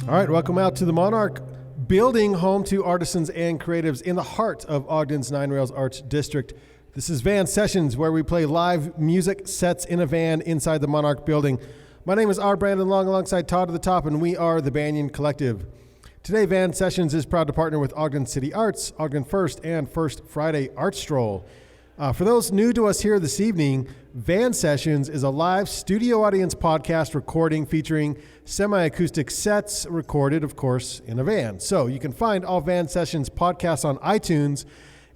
All right, welcome out to the Monarch Building, home to artisans and creatives in the heart of Ogden's Nine Rails Arts District. This is Van Sessions, where we play live music sets in a van inside the Monarch Building. My name is R. Brandon Long, alongside Todd at the top, and we are the Banyan Collective. Today, Van Sessions is proud to partner with Ogden City Arts, Ogden First, and First Friday Art Stroll. For those new to us here this evening, Van Sessions is a live studio audience podcast recording featuring semi-acoustic sets recorded, of course, in a van. So you can find all Van Sessions podcasts on iTunes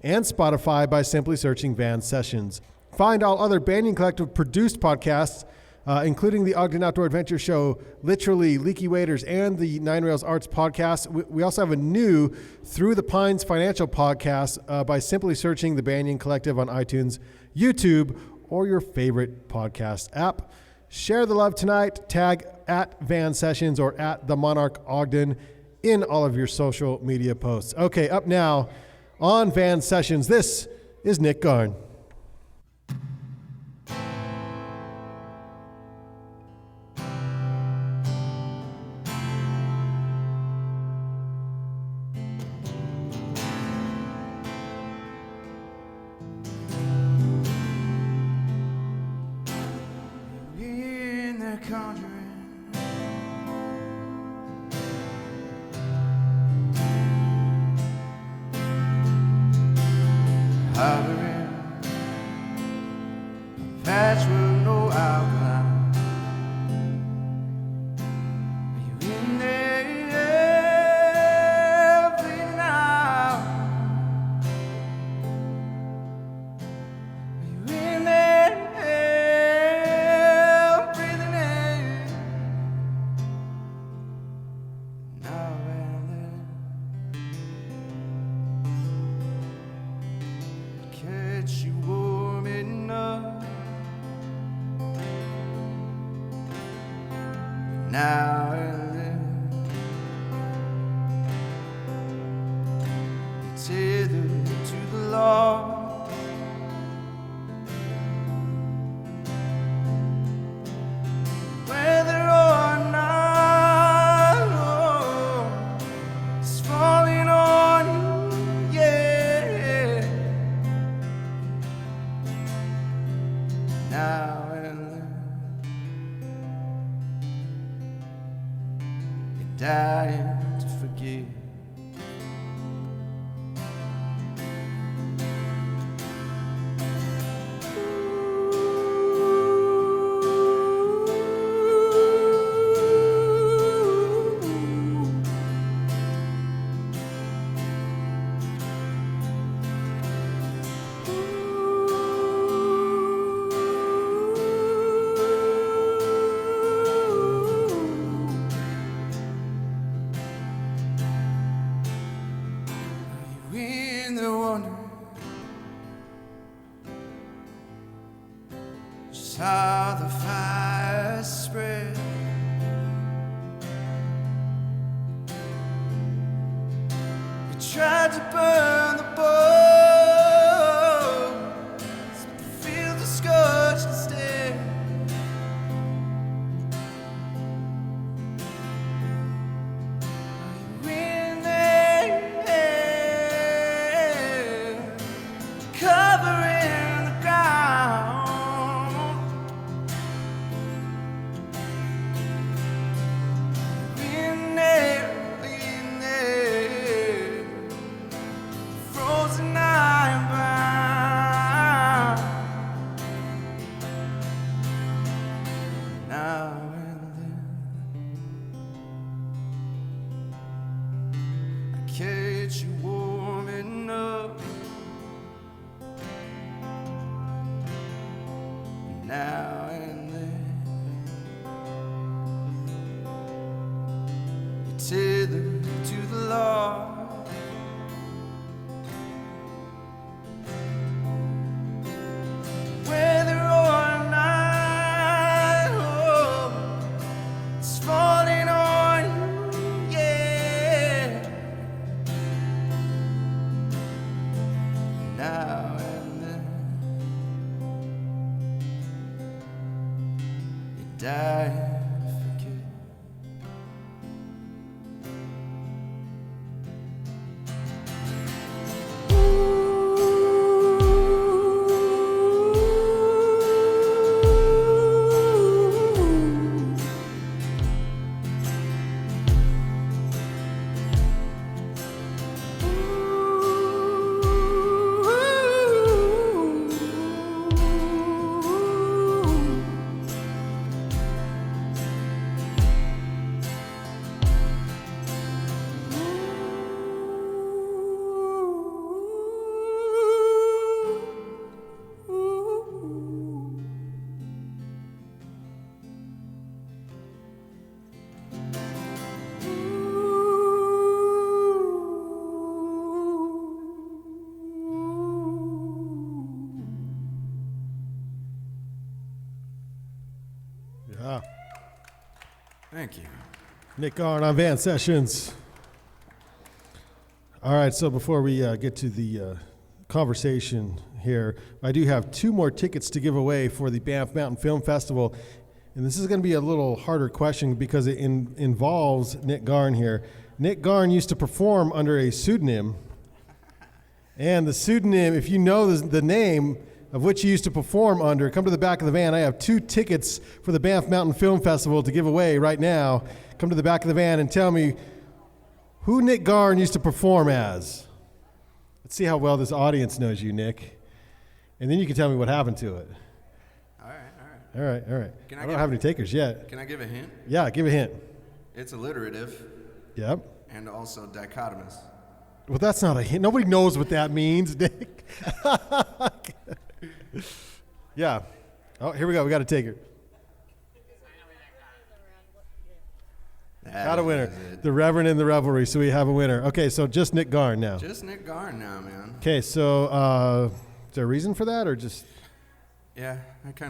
and Spotify by simply searching Van Sessions. Find all other Banyan Collective produced podcasts, including the Ogden Outdoor Adventure Show, Literally, Leaky Waders, and the Nine Rails Arts podcast. We also have a new Through the Pines Financial podcast by simply searching the Banyan Collective on iTunes, YouTube, or your favorite podcast app. Share the love tonight. Tag at Van Sessions or at the Monarch Ogden in all of your social media posts. Okay, up now on Van Sessions, this is Nick Garn. Now and then, tethered to the law, whether or not it's falling on you, yeah. Now and then, dying to forgive. How the fire spread, you tried to burn the bones, but the fields are scorched instead. Are you in there, covering the ground? Catch you warming up. Now and then, you're tethered to the law. Whether or not it's falling on you, yeah. Now and then, you die to forget. Thank you. Nick Garn on Van Sessions. All right, so before we get to the conversation here, I do have 2 more tickets to give away for the Banff Mountain Film Festival. And this is going to be a little harder question because it involves Nick Garn here. Nick Garn used to perform under a pseudonym. And the pseudonym, if you know the name of which he used to perform under, come to the back of the van. I have 2 tickets for the Banff Mountain Film Festival to give away right now. Come to the back of the van and tell me who Nick Garn used to perform as. Let's see how well this audience knows you, Nick. And then you can tell me what happened to it. All right. All right. Can I don't have any takers yet. Can I give a hint? Yeah, give a hint. It's alliterative. Yep. And also dichotomous. Well, that's not a hint. Nobody knows what that means, Nick. Yeah. Oh, here we go. We got a taker. Got a winner. The Reverend and The Revelry. So we have a winner. Okay, so just Nick Garn now. Just Nick Garn now, man. Okay, so is there a reason for that or just? Yeah, it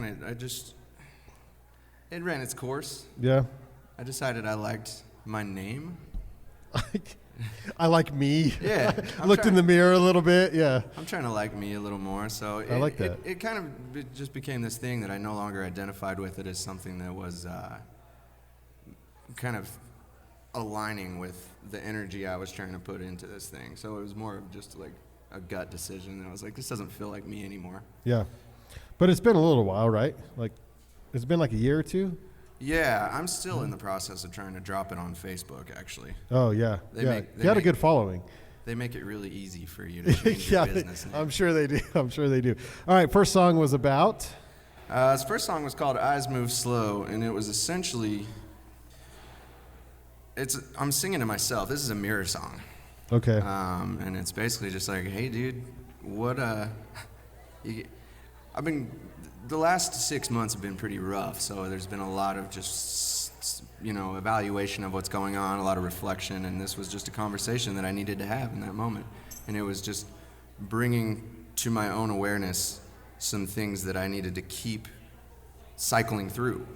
ran its course. Yeah. I decided I liked my name. I like me. Yeah. Looked in the mirror a little bit. Yeah. I'm trying to like me a little more. So I like that. It kind of just became this thing that I no longer identified with it as something that was kind of aligning with the energy I was trying to put into this thing. So it was more of just like a gut decision. And I was like, this doesn't feel like me anymore. Yeah. But it's been a little while, right? Like, it's been like a year or 2? Yeah, I'm still in the process of trying to drop it on Facebook, actually. Oh, yeah. You had a good following. They make it really easy for you to change your business name. I'm sure they do. All right, first song was about? His first song was called Eyes Move Slow, and it was essentially... I'm singing to myself. This is a mirror song. Okay. And it's basically just like, hey, dude, the last 6 months have been pretty rough, so there's been a lot of just, evaluation of what's going on, a lot of reflection, and this was just a conversation that I needed to have in that moment. And it was just bringing to my own awareness some things that I needed to keep cycling through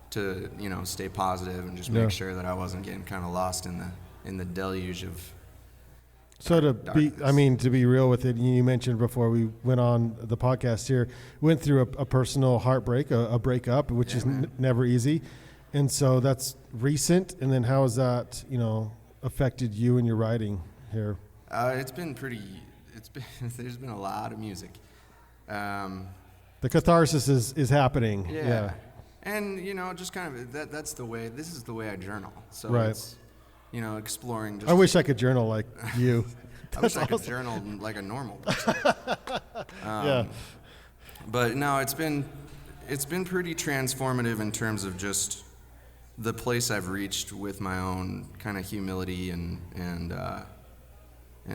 to, stay positive and just make sure that I wasn't getting kind of lost in the deluge of So to darkness. be real with it, you mentioned before we went on the podcast here, went through a personal heartbreak, a breakup, which is never easy. And so that's recent. And then how has that, affected you and your writing here? There's been a lot of music. The catharsis is happening. Yeah. And, just kind of, this is the way I journal. So right. it's, exploring. I wish I could journal like you. I wish I could journal like a normal person. Yeah. But no, it's been pretty transformative in terms of just the place I've reached with my own kind of humility and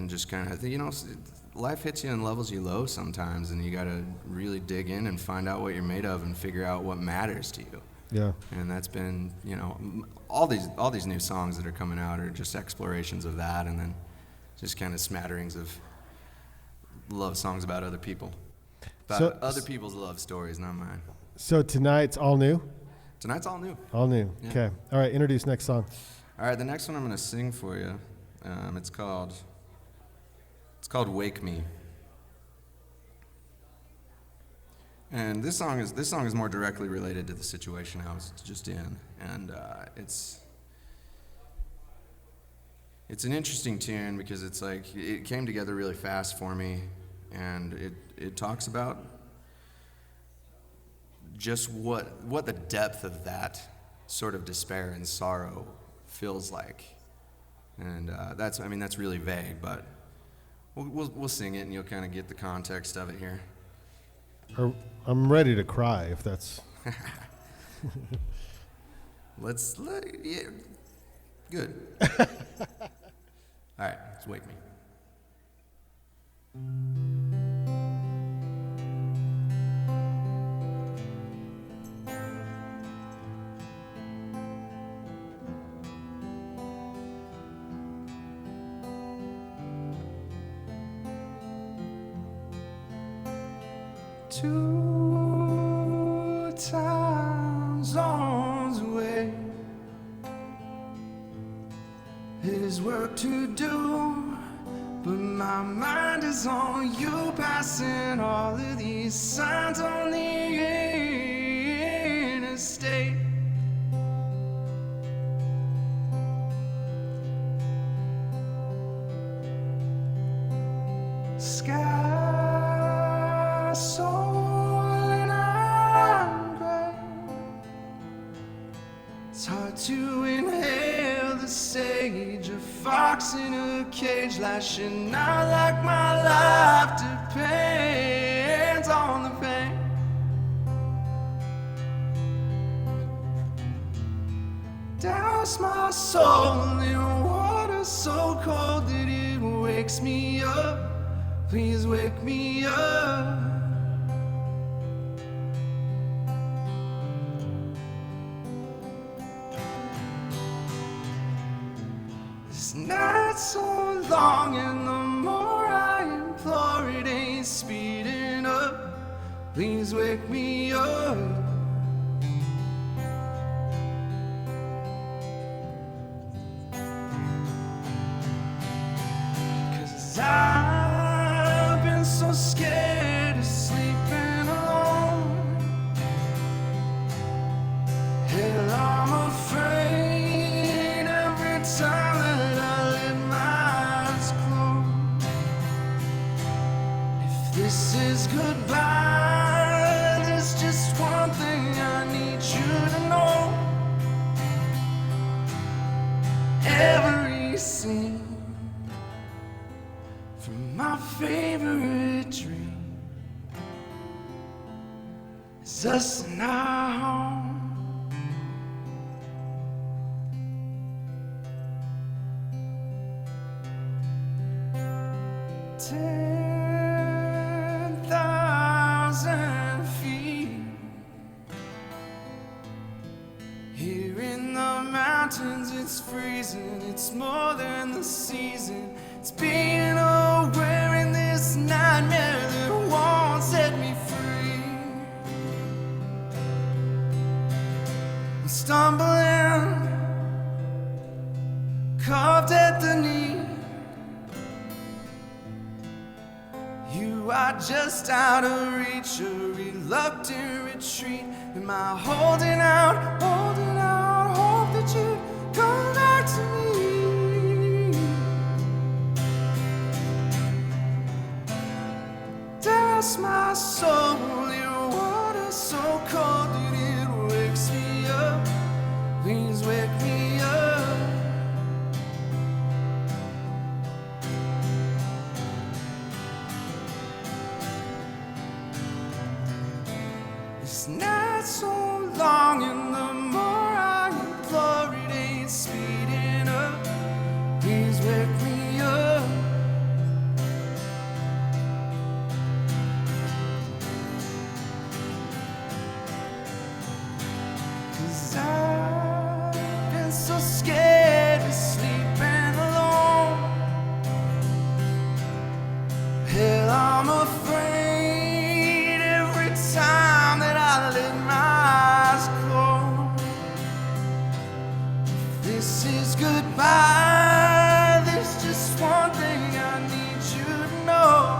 just kind of, life hits you and levels you low sometimes, and you got to really dig in and find out what you're made of and figure out what matters to you. Yeah. And that's been, all these new songs that are coming out are just explorations of that, and then just kind of smatterings of love songs about other people. About other people's love stories, not mine. So tonight's all new? Tonight's all new. All new. Yeah. Okay. All right, introduce next song. All right, the next one I'm going to sing for you. It's called Wake Me. And this song is more directly related to the situation I was just in, and it's an interesting tune because it's like it came together really fast for me, and it talks about just what the depth of that sort of despair and sorrow feels like, and that's really vague, but we'll sing it and you'll kind of get the context of it here. I'm ready to cry if that's. Yeah, good. All right, let's wake me. Two times on the way, There's work to do, but my mind is on you, passing all of these signs on the interstate. Sky soaring and gray. It's hard to inhale the sage, a fox in a cage, lashing out like my life depends on the pain. Douse my soul in water so cold that it wakes me up. Please wake me up. This night's so long, and the more I implore, it ain't speeding up. Please wake me up. 'Cause I've been so scared of sleeping alone. Hell, I'm afraid every time that I let my eyes close. If this is goodbye, there's just one thing I need you to know. Every scene from my favorite dream is us and our home. 10,000 feet here in the mountains, it's freezing. It's more than the season. It's being aware in this nightmare that won't set me free. I'm stumbling, carved at the knee. You are just out of reach, a reluctant retreat. Am I holding out hope that you'd come back to me? Douse my soul in water so cold that it wakes me up. Please wake me up. This night's so long, and the more I implore, it ain't speeding up. Please wake me up. 'Cause I've been so scared of sleeping alone. Hell, I'm afraid every time that I let my eyes close. If this is goodbye, there's just one thing I need you to know.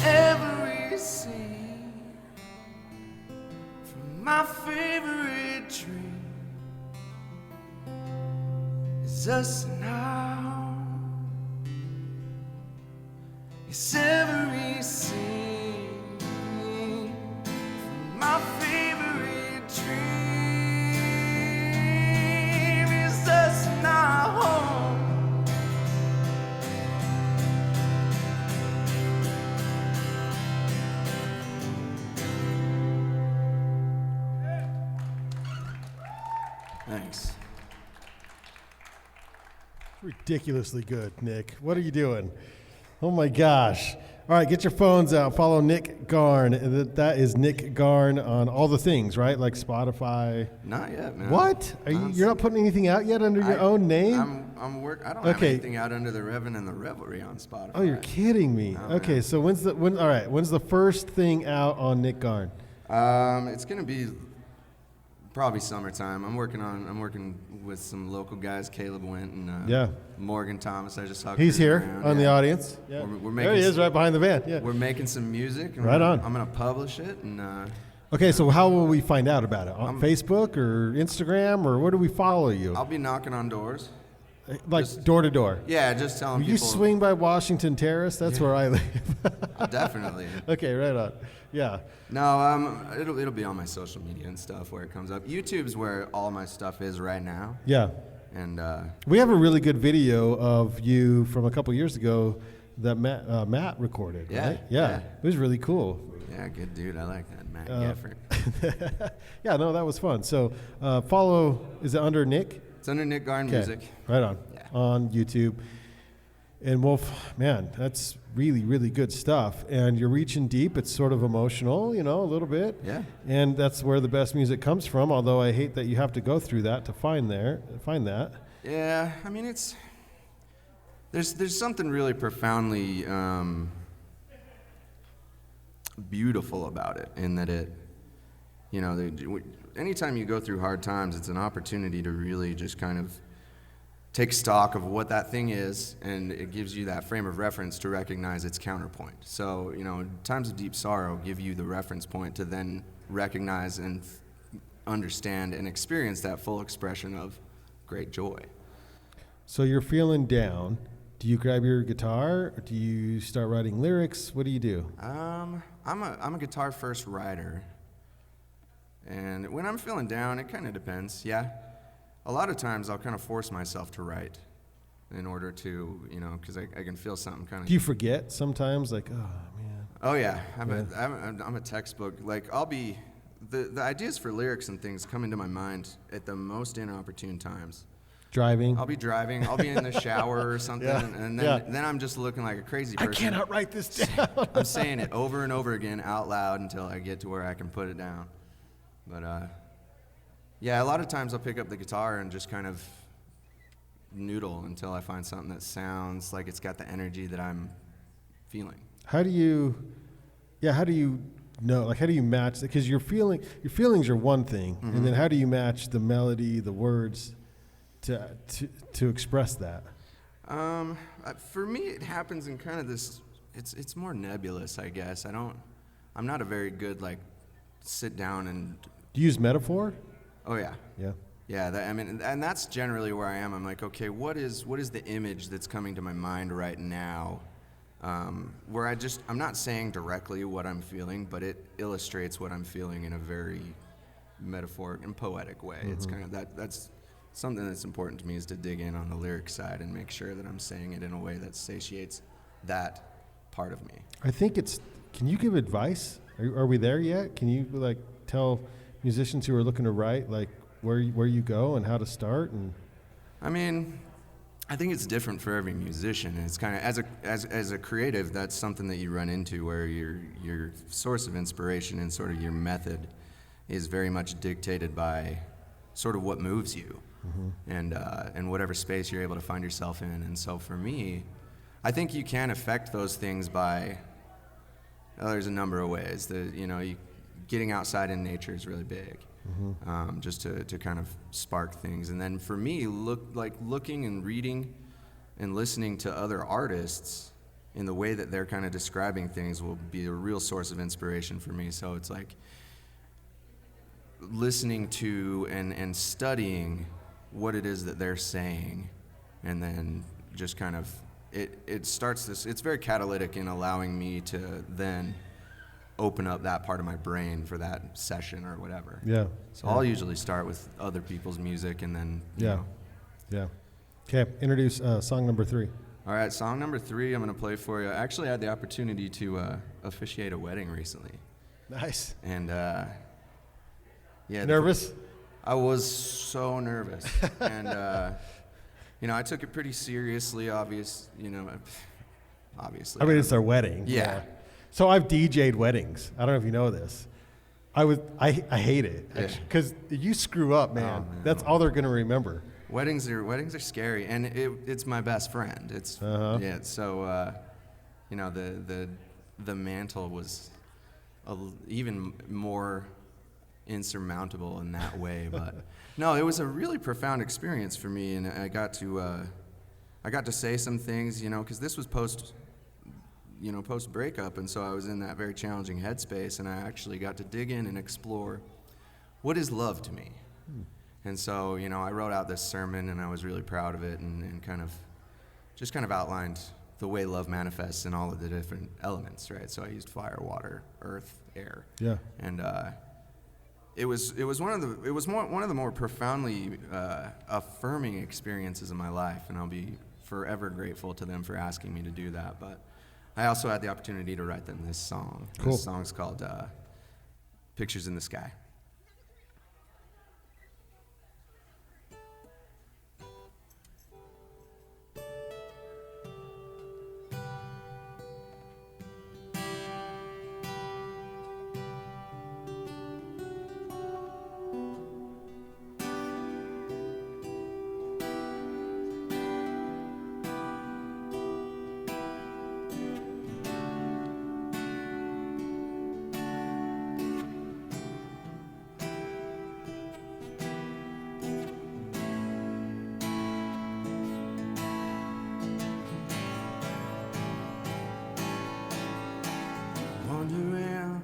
Every scene from my favorite dream is us now. It's every scene from my favorite dream is us now home. Thanks. Ridiculously good, Nick. What are you doing? Oh my gosh. All right, get your phones out. Follow Nick Garn. That is Nick Garn on all the things, right? Like Spotify. Not yet, man. What? You're not putting anything out yet under your own name? I don't have Okay. anything out under the Reverend and The Revelry on Spotify. Oh, you're kidding me. No, Okay, man. so when's the first thing out on Nick Garn? It's gonna be Probably summertime. I'm working with some local guys. Caleb went and Yeah. Morgan Thomas. I just saw. He's cruising here around. on the Yeah. audience. Yeah. We're There he making is, right behind the van. Yeah. We're making some music. And Right on. I'm gonna publish it and. Okay, so how will we find out about it? On Facebook or Instagram, or where do we follow you? I'll be knocking on doors. Like door to door. Yeah, just telling Will you people. swing by Washington Terrace? That's where I live. Definitely. Okay, right on. Yeah. No, it'll be on my social media and stuff where it comes up. YouTube's where all my stuff is right now. Yeah. And We have a really good video of you from a couple years ago that Matt recorded. Yeah, Right? Yeah. yeah. It was really cool. yeah, good dude. I like that, Matt Gafford. Yeah, no, that was fun. So follow, is it under Nick? It's under Nick Garn Okay. Music. Right on. Yeah. On YouTube. And Wolf, man, that's really, really good stuff. And you're reaching deep. It's sort of emotional, a little bit. Yeah. And that's where the best music comes from, although I hate that you have to go through that to find that. Yeah, I mean there's something really profoundly beautiful about it in that it, anytime you go through hard times, it's an opportunity to really just kind of take stock of what that thing is, and it gives you that frame of reference to recognize its counterpoint. So, times of deep sorrow give you the reference point to then recognize and understand and experience that full expression of great joy. So you're feeling down. Do you grab your guitar, or do you start writing lyrics? What do you do? I'm a guitar first writer, and when I'm feeling down, it kind of depends. Yeah, a lot of times I'll kind of force myself to write in order to, because I can feel something kind of. Do you forget sometimes? Like, oh man. Oh yeah, I'm a textbook. Like I'll be, the ideas for lyrics and things come into my mind at the most inopportune times. Driving. I'll be driving. I'll be in the shower or something, Yeah, and yeah. then I'm just looking like a crazy I person. cannot write this down. I'm saying it over and over again out loud until I get to where I can put it down. But yeah, a lot of times I'll pick up the guitar and just kind of noodle until I find something that sounds like it's got the energy that I'm feeling. How do you know? Like, how do you match? Because your feelings are one thing, and then how do you match the melody, the words, to express that? For me, it happens in kind of this. It's more nebulous, I guess. I'm not a very good sit down and. Do you use metaphor? Oh yeah. Yeah. Yeah, and that's generally where I am. I'm like, okay, what is the image that's coming to my mind right now? Where I'm not saying directly what I'm feeling, but it illustrates what I'm feeling in a very metaphoric and poetic way. It's kind of that's something that's important to me, is to dig in on the lyric side and make sure that I'm saying it in a way that satiates that part of me. I think can you give advice? Are we there yet? Can you tell musicians who are looking to write where you go and how to start? And I mean, I think it's different for every musician. It's kind of as a creative, that's something that you run into where your source of inspiration and sort of your method is very much dictated by sort of what moves you, and whatever space you're able to find yourself in. And so for me, I think you can affect those things by there's a number of ways. Getting outside in nature is really big. Just to kind of spark things. And then for me, looking and reading and listening to other artists in the way that they're kind of describing things will be a real source of inspiration for me. So it's like listening to and studying what it is that they're saying, and then just kind of it starts this. It's very catalytic in allowing me to then open up that part of my brain for that session or whatever. Yeah. So I'll usually start with other people's music and then, you know. Yeah. Okay, introduce song number 3. All right, song number 3 I'm going to play for you. I actually had the opportunity to officiate a wedding recently. Nice. And, yeah. Nervous? I was so nervous. And, I took it pretty seriously, obviously. I mean, it's their wedding. Yeah. So I've DJ'd weddings. I don't know if you know this. I hate it because you screw up, man. Oh, man. That's all they're gonna remember. Weddings are scary, and it's my best friend. It's So the mantle was even more insurmountable in that way. But no, it was a really profound experience for me, and I got to say some things, you know, because this was post breakup, and so I was in that very challenging headspace, and I actually got to dig in and explore what is love to me. And so, you know, I wrote out this sermon, and I was really proud of it, and kind of outlined the way love manifests in all of the different elements, right? So I used fire, water, earth, air. Yeah. And it was one of the more profoundly affirming experiences of my life, and I'll be forever grateful to them for asking me to do that. But I also had the opportunity to write them this song. Cool. This song's called Pictures in the Sky. Wandering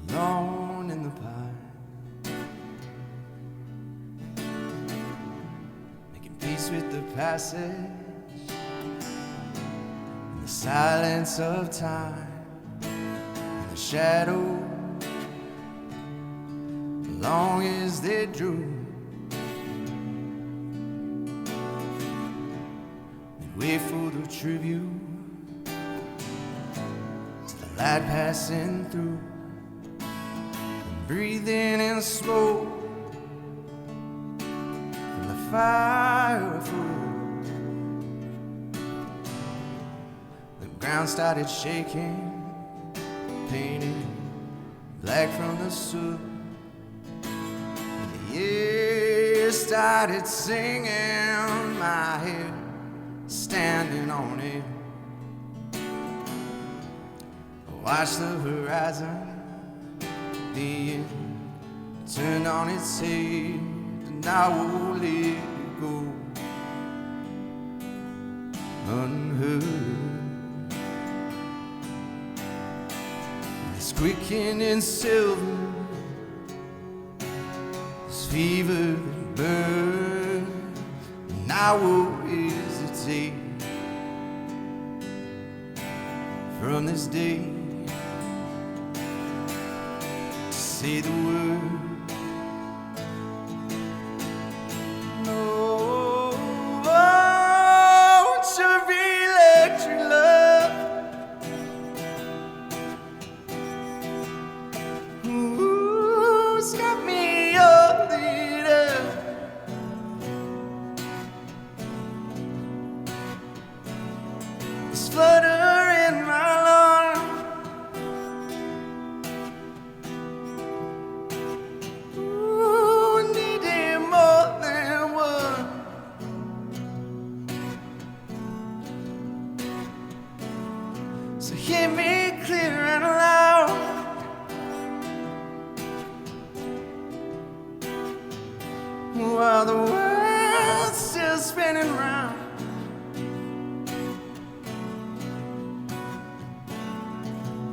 alone in the pine, making peace with the passage in the silence of time, in the shadow, long as they drew. And wait for the tribute, light passing through, and breathing in smoke from the fire flew. The ground started shaking, painted black from the soot, and the air started singing, my head standing on it. Watch the horizon being turned on its head, and I won't let it go unheard. It's quickening silver, this fever that burns, and I won't hesitate from this day. Say the word. No, oh, it's your electric love. Ooh, it's got me all lit up. This flutter in my lungs. So hear me clear and loud. While the world's still spinning round,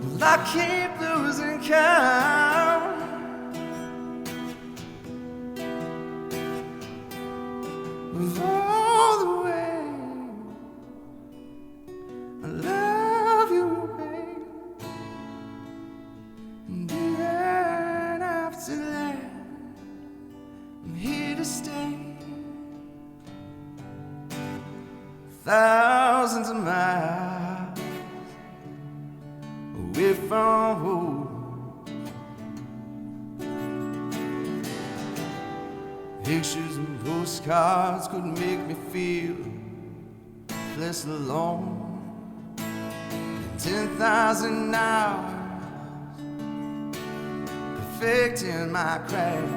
well, I keep losing count of all the ways I love you, babe. And even after that, I'm here to stay. Thousands of miles away from home. Pictures and postcards could make me feel less alone. 10,000 hours perfecting my craft,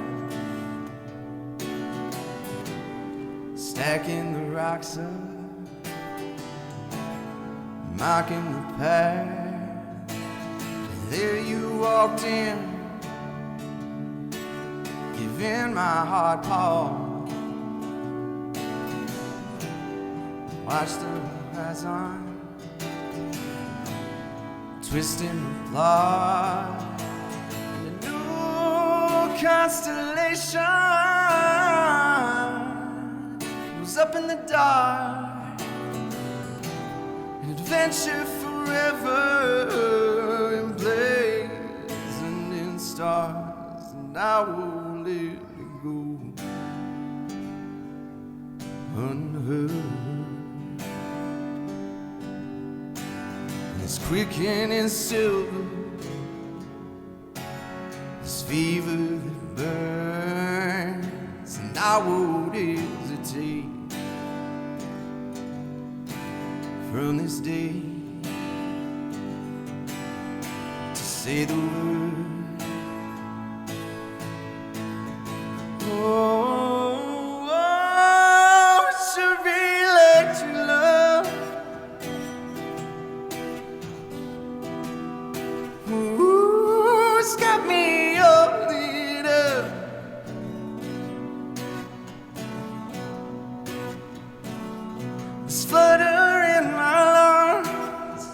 stacking the rocks up, marking the path. And there you walked in in my heart, Paul. Watch the horizon, twisting the plot, and a new constellation was up in the dark, an adventure forever in blazing in stars, and I won't let it go unheard. This quickening silver, this fever that burns, and I won't hesitate from this day to say the word. Oh, oh, it's a real electric love. Ooh, it's got me all lit up. This flutter in my lungs.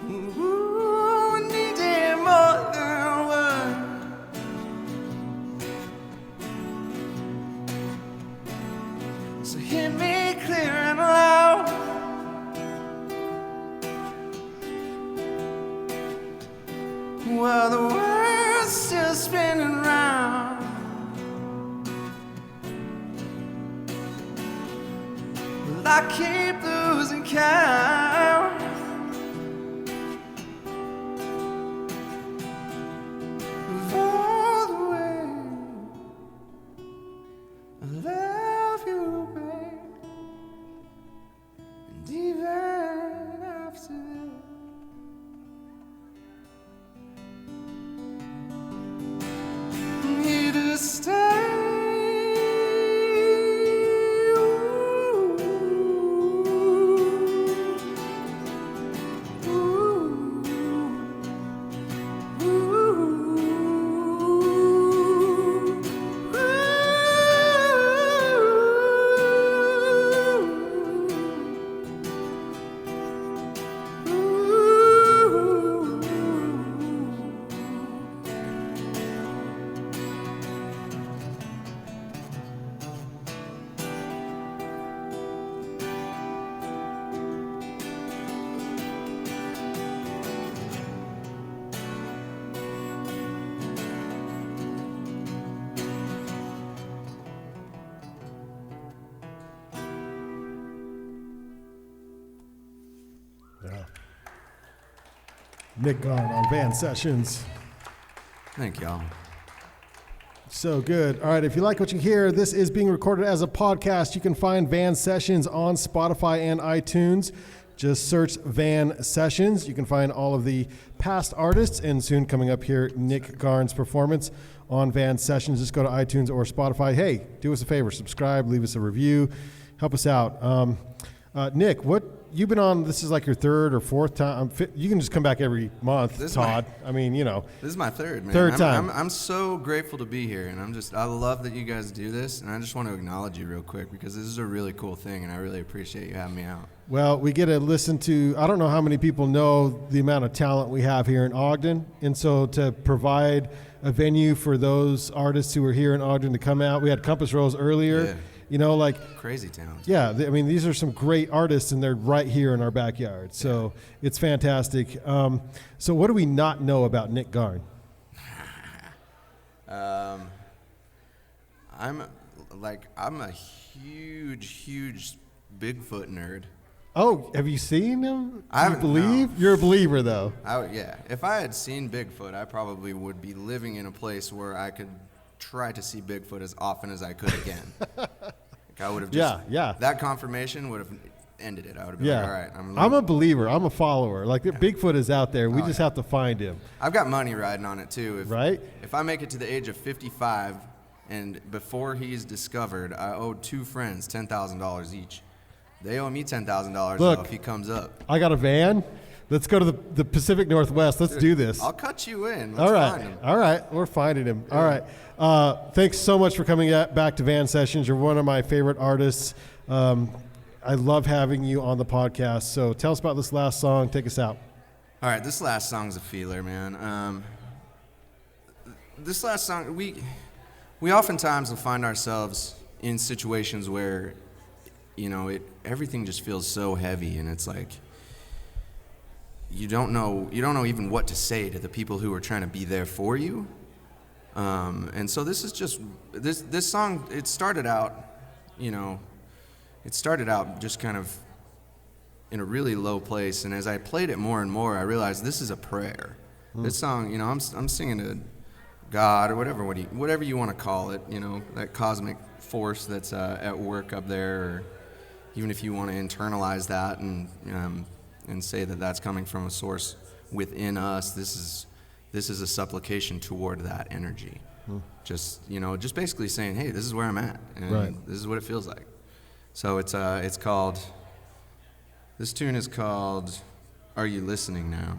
Ooh, I need it more than words. So hear me clear and loud. While the world's still spinning round, well, I keep losing count of all the ways I love you, babe, and even after that. Here to stay. Yeah. Nick Garn on Van Sessions. Thank y'all. So good. All right, if you like what you hear, this is being recorded as a podcast. You can find Van Sessions on Spotify and iTunes. Just search Van Sessions. You can find all of the past artists, and soon coming up here, Nick Garn's performance on Van Sessions. Just go to iTunes or Spotify. Hey, do us a favor, subscribe, leave us a review, help us out. Nick, what you've been on? This is like your third or fourth time. You can just come back every month, Todd. I mean, you know. This is my third, man. Third time. I'm so grateful to be here, and I love that you guys do this, and I just want to acknowledge you real quick because this is a really cool thing, and I really appreciate you having me out. Well, we get to listen to, I don't know how many people know the amount of talent we have here in Ogden, and so to provide a venue for those artists who are here in Ogden to come out. We had Compass Rose earlier. Yeah. You know, like crazy talent. Yeah, I mean, these are some great artists, and they're right here in our backyard. So it's fantastic. So what do we not know about Nick Garn? I'm a huge Bigfoot nerd. Oh, have you seen him? I haven't. You believe? No. You're a believer, though. Yeah. If I had seen Bigfoot, I probably would be living in a place where I could try to see Bigfoot as often as I could again. Like I would have just, that confirmation would have ended it. I would have been like, all right. I'm a believer. I'm a follower. Like Bigfoot is out there. We just have to find him. I've got money riding on it too. Right? If I make it to the age of 55 and before he's discovered, I owe two friends $10,000 each. They owe me $10,000 though if he comes up. I got a van. Let's go to the Pacific Northwest. Let's do this. I'll cut you in. Let's All find him. right. All right. We're finding him. All right. Thanks so much for coming back to Van Sessions. You're one of my favorite artists. I love having you on the podcast. So tell us about this last song. Take us out. All right, this last song's a feeler, man. This last song, we oftentimes will find ourselves in situations where, everything just feels so heavy, and it's like you don't know even what to say to the people who are trying to be there for you. And so this is just this song. It started out just kind of in a really low place, and as I played it more and more, I realized this is a prayer. This song, I'm singing to God or whatever you want to call it, that cosmic force that's at work up there, or even if you want to internalize that and say that that's coming from a source within us, this is a supplication toward that energy. Just basically saying, hey, this is where I'm at, and this is what it feels like. So it's called. This tune is called "Are You Listening Now?"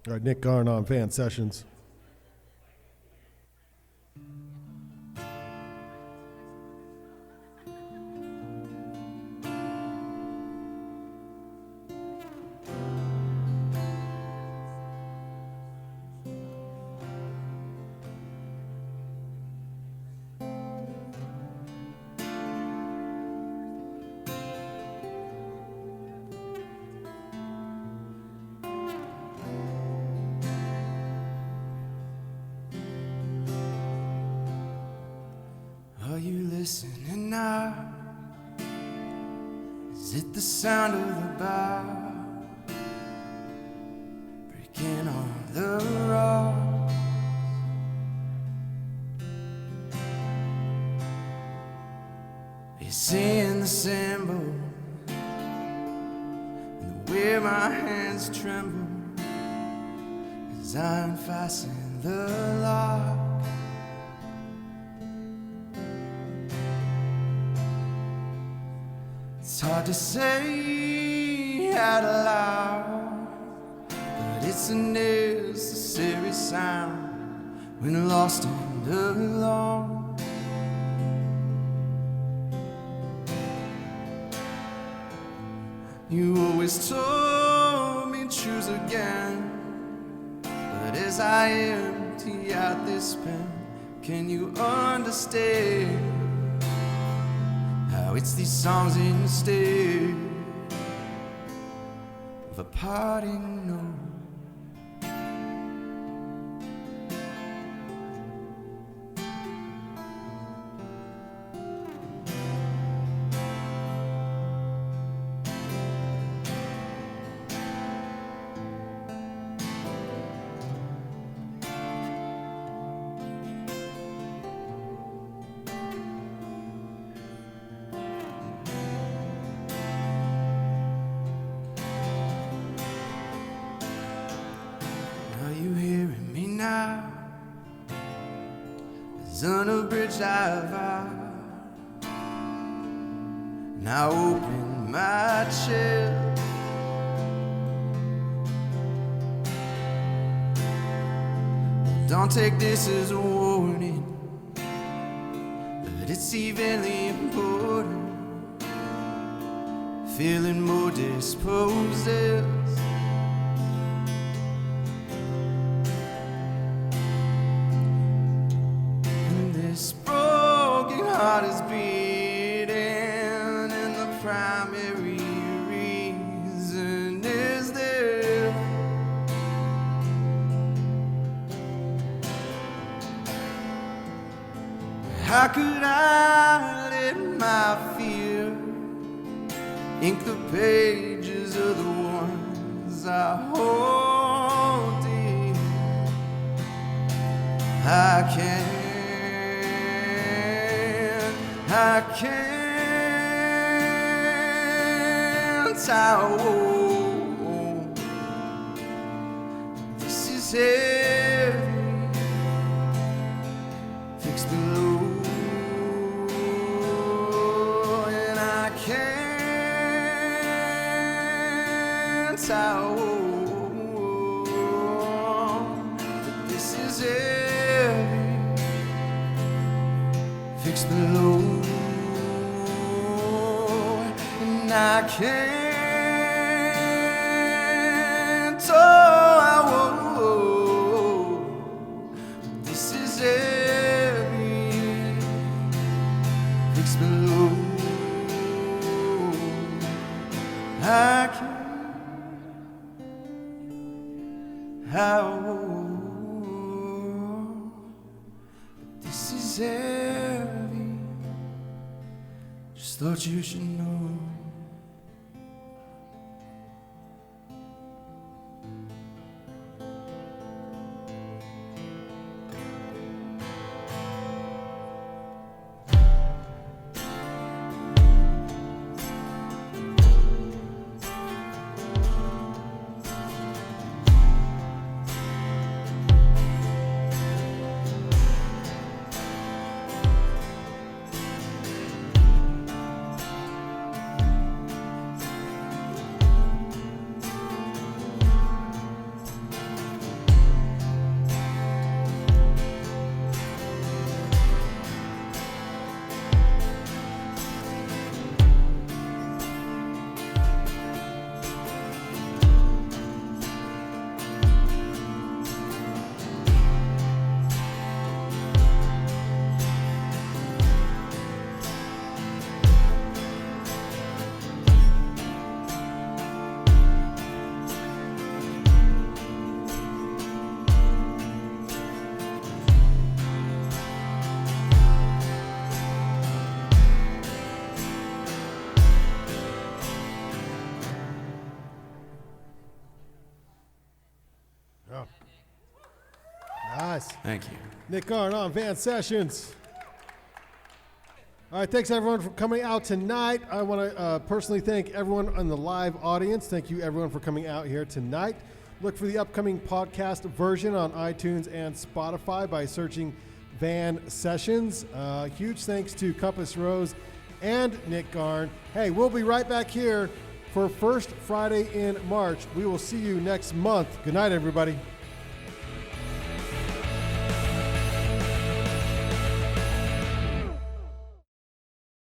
All right, Nick Garn on Van Sessions. Are you listening now? Is it the sound of the bow breaking on the rocks? Are you seeing the symbol and the way my hands tremble as I unfasten the lock? It's hard to say out loud, but it's a necessary sound when lost and alone. You always told me choose again, but as I empty out this pen, can you understand? It's these songs instead of a parting note. Unabridged I vow. Now open my chest. Don't take this as a warning, but it's evenly important. Feeling more dispossessed. This broken heart is beating, and the primary reason is this. How could I let my fear ink the pages of the ones I hold dear? I can't. I won't. This is heavy. Fix the load, and I can't. how. But this is heavy. Fix the load, and I can't. This is heavy. Fix the load. I can't. How? This is heavy. Just thought you should know. Nice. Thank you. Nick Garn on Van Sessions. All right, thanks everyone for coming out tonight. I want to personally thank everyone on the live audience. Thank you everyone for coming out here tonight. Look for the upcoming podcast version on iTunes and Spotify by searching Van Sessions. Huge thanks to Compass Rose and Nick Garn. Hey, we'll be right back here for First Friday in March. We will see you next month. Good night, everybody.